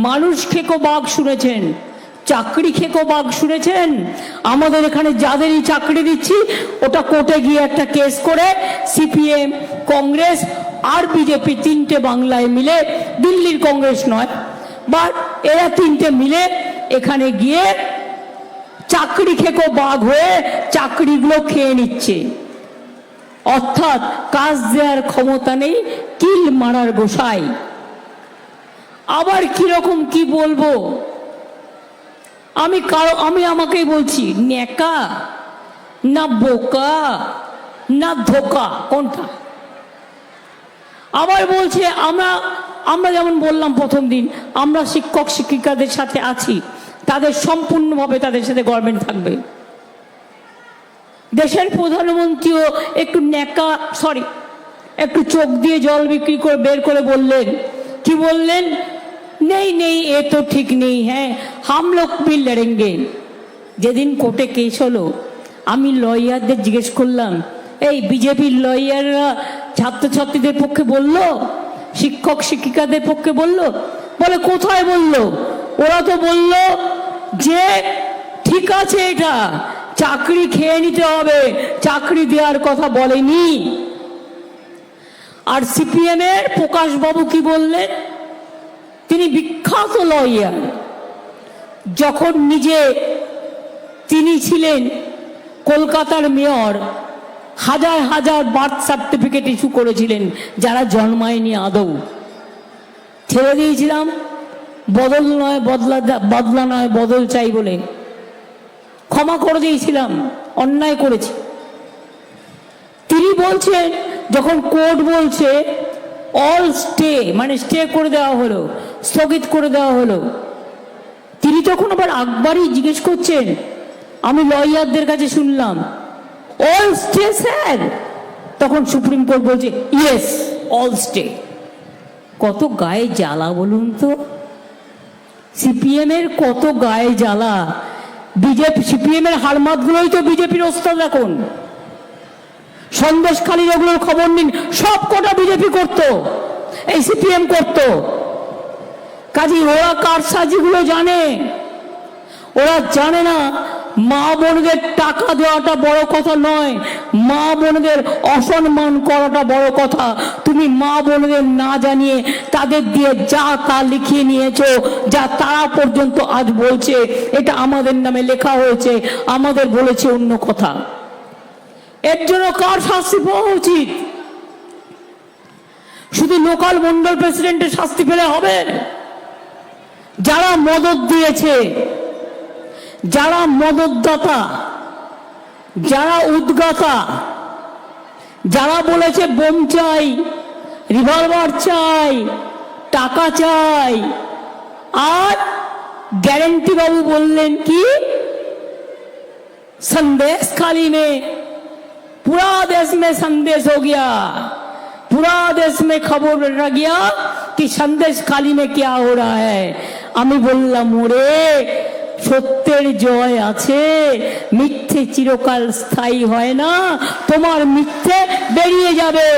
মানুষ খেকো বাঘ শুনেছেন, চাকরি খেকো বাঘ শুনেছেন? আমাদের এখানে যাদেরই চাকরি দিচ্ছি ওটা কোর্টে গিয়ে একটা কেস করে সিপিএম, কংগ্রেস আর বিজেপি তিনটে বাংলায় মিলে, দিল্লির কংগ্রেস নয়, বাট এরা তিনটে মিলে এখানে গিয়ে চাকরি খেকো বাঘ হয়ে চাকরিগুলো খেয়ে নিচ্ছে। অর্থাৎ কাজ দেওয়ার ক্ষমতা নেই, কিল মারার গোসাই। আবার কিরকম কি বলবো আমি আমাকেই বলছি, নেকা না বোকা না ধোকা, কোনটা? আবার বলছে আমরা যেমন বললাম প্রথম দিন, আমরা শিক্ষক শিক্ষিকাদের সাথে আছি, তাদের সম্পূর্ণভাবে তাদের সাথে গভর্নমেন্ট থাকবে। দেশের প্রধানমন্ত্রীও একটু নেকা, একটু চোখ দিয়ে জল বিক্রি করে বের করে বললেন, কি বললেন? নেই নেই এ তো ঠিক নেই, হ্যাঁ হাম লোক भी लड़ेंगे। যেদিন কোর্টে কেস হলো, আমি লয়ারদের জিজ্ঞেস করলাম, এই বিজেপির লয়াররা ছাত্রছাত্রীদের পক্ষে বলল, শিক্ষক শিক্ষিকাদের পক্ষে বলল? বলে কোথায় বলল? ওরা তো বলল যে ঠিক আছে, এটা চাকরি খেয়ে নিতে হবে, চাকরি দেওয়ার কথা বলেনি। আর সিপিএম এর প্রকাশ বাবু কি বললেন? তিনি বিখ্যাত লয়ার, যখন তিনি ছিলেন কলকাতার মেয়র, হাজার হাজার বার্থ সার্টিফিকেট ইস্যু করেছিলেন যারা জন্মায়নি আদৌ। ছেড়ে দিয়েছিলাম, বদল নয় বদলা নয় বদল চাই বলে ক্ষমা করে দিয়েছিলাম, অন্যায় করেছি। তিনি বলছেন, যখন কোর্ট বলছে অল স্টে, মানে স্টে করে দেওয়া হলো, স্থগিত করে দেওয়া হলো, তিনি তখন আবার একবারই জিজ্ঞেস করছেন, আমি লয়ারদের কাছে শুনলাম অল স্টে স্যার, তখন সুপ্রিম কোর্ট বলছে ইয়েস অল স্টে। কত গায়ে জ্বালা বলুন তো, সিপিএম এর কত গায়ে জ্বালা। সিপিএম এর হারমাতগুলোই তো বিজেপির ওস্তাদ। এখন সন্দেশখালীর ওগুলোর খবর নিন, সব কটা বিজেপি করতো, এই সিপিএম করতো। কাজে ওরা কারসাজিগুলো জানে। ওরা জানে না মা বোনদের টাকা দেওয়াটা বড় কথা নয়, মা বোনদের অসম্মান করাটা বড় কথা। তুমি মা বোনদের না জানিয়ে তাদের দিয়ে যা তা লিখিয়ে নিয়েছো, যা তারা পর্যন্ত আজ বলছে এটা আমাদের নামে লেখা হয়েছে, আমাদের বলেছে অন্য কথা। এর জন্য কার শাস্তি পাওয়া উচিত? শুধু লোকাল মন্ডল প্রেসিডেন্টের শাস্তি পেলে হবে? যারা মদত দিয়েছে, যারা মদতদাতা, যারা উদ্গাতা, যারা বলেছে বোম চাই, রিভলভার চাই, টাকা চাই, আর গ্যারেন্টি বাবু বললেন কি संदेशखाली में पूरा देश में संदेश हो गया, पूरा देश में खबर रह गया कि संदेशखाली में क्या हो रहा है। আমি বললাম, ওরে সত্যের জয় আছে, মিথ্যে চিরকাল স্থায়ী হয় না, তোমার মিথ্যে বেরিয়ে যাবে।